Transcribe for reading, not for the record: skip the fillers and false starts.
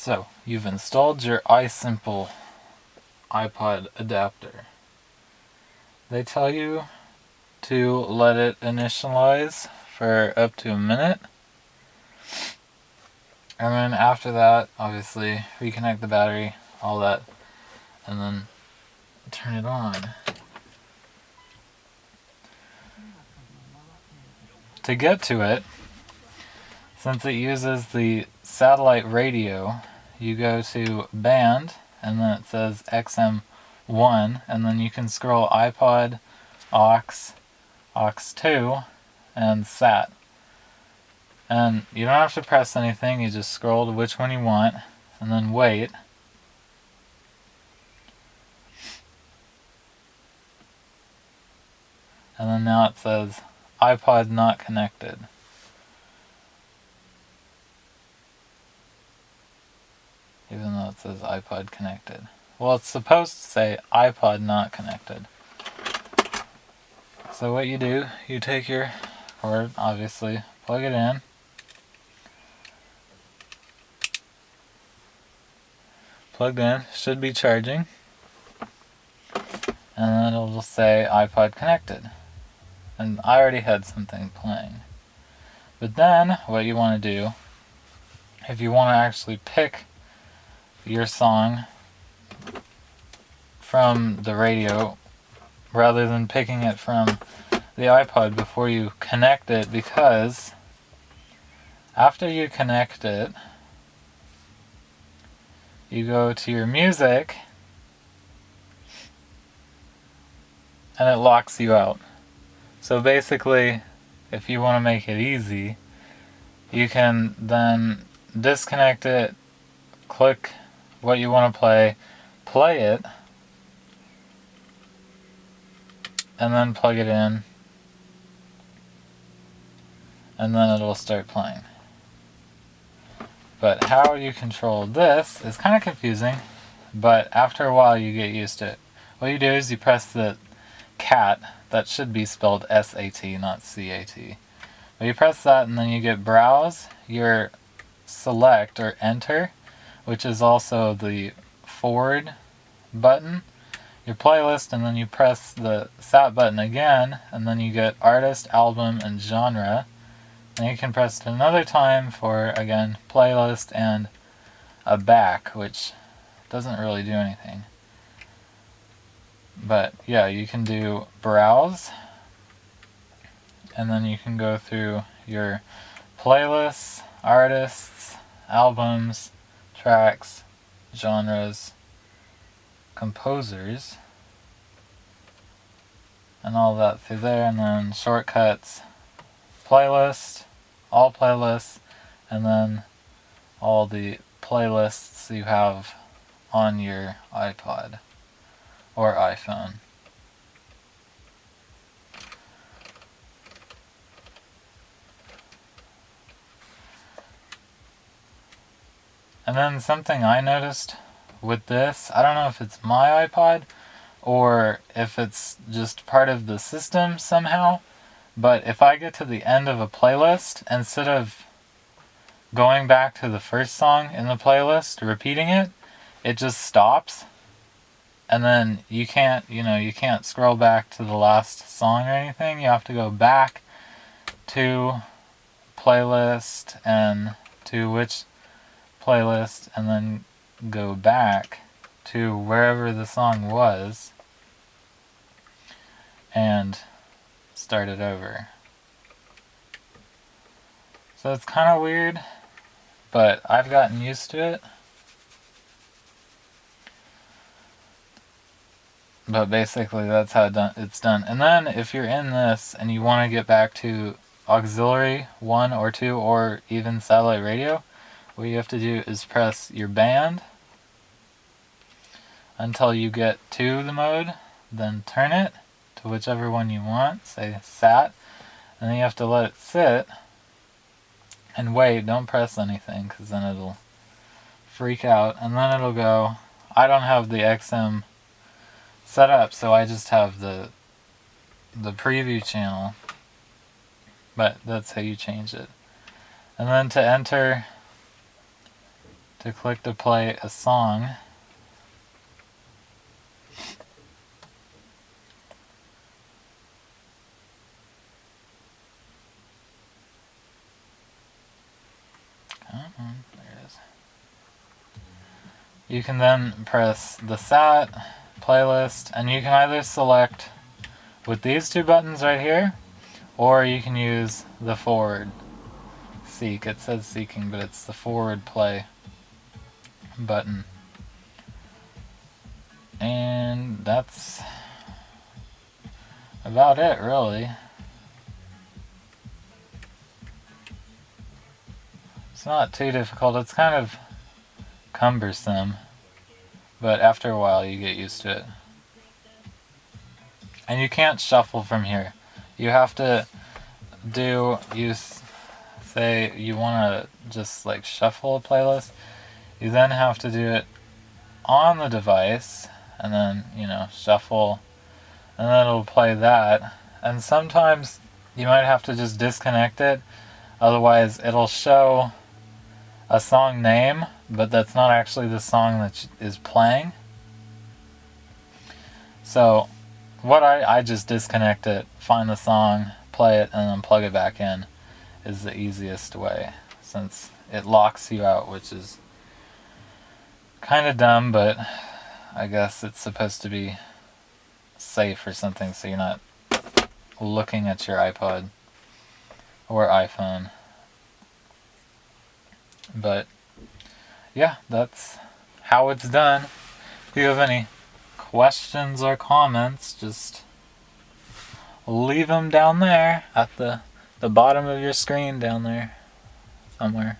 So, you've installed your iSimple iPod adapter. They tell you to let it initialize for up to a minute. And then after that, obviously, reconnect the battery, all that, and then turn it on. To get to it, since it uses the satellite radio, you go to band, and then it says XM1, and then you can scroll iPod, aux, aux2, and sat. And you don't have to press anything, you just scroll to which one you want, and then wait. And then now it says iPod not connected. Even though it says iPod connected. Well, it's supposed to say iPod not connected. So what you do, you take your cord, obviously, plug it in. Plugged in, should be charging. And then it'll just say iPod connected. And I already had something playing. But then, what you want to do, if you want to actually pick your song from the radio, rather than picking it from the iPod before you connect it, because after you connect it, you go to your music, and it locks you out. So basically, if you want to make it easy, you can then disconnect it, click what you want to play it, and then plug it in, and then it'll start playing. But how you control this is kind of confusing, but after a while you get used to it. What you do is you press the cat, that should be spelled S-A-T, not C-A-T. But you press that and then you get browse, your select or enter, which is also the forward button, your playlist, and then you press the sat button again, and then you get artist, album, and genre. And you can press it another time for, again, playlist and a back, which doesn't really do anything. But yeah, you can do browse, and then you can go through your playlists, artists, albums, tracks, genres, composers, and all that through there, and then shortcuts, playlist, all playlists, and then all the playlists you have on your iPod or iPhone. And then something I noticed with this, I don't know if it's my iPod or if it's just part of the system somehow, but if I get to the end of a playlist, instead of going back to the first song in the playlist, repeating it, it just stops. And then you can't scroll back to the last song or anything. You have to go back to playlist and to which playlist, and then go back to wherever the song was and start it over. So it's kind of weird, but I've gotten used to it. But basically that's how it's done. And then if you're in this and you want to get back to auxiliary 1 or 2 or even satellite radio, what you have to do is press your band until you get to the mode, then turn it to whichever one you want, say sat, and then you have to let it sit and wait. Don't press anything because then it'll freak out, and then it'll go. I don't have the XM set up, so I just have the preview channel, but that's how you change it. And then to to click to play a song. There it is. You can then press the sat, playlist, and you can either select with these two buttons right here, or you can use the forward seek. It says seeking, but it's the forward play button. And that's about it, really. It's not too difficult. It's kind of cumbersome, but after a while you get used to it. And you can't shuffle from here. You have to say you want to just like shuffle a playlist. You then have to do it on the device, and then, you know, shuffle, and then it'll play that. And sometimes you might have to just disconnect it, otherwise it'll show a song name, but that's not actually the song that is playing. So what I just disconnect it, find the song, play it, and then plug it back in is the easiest way, since it locks you out, which is kind of dumb, but I guess it's supposed to be safe or something, so you're not looking at your iPod or iPhone. But yeah, that's how it's done. If you have any questions or comments, just leave them down there at the bottom of your screen down there somewhere.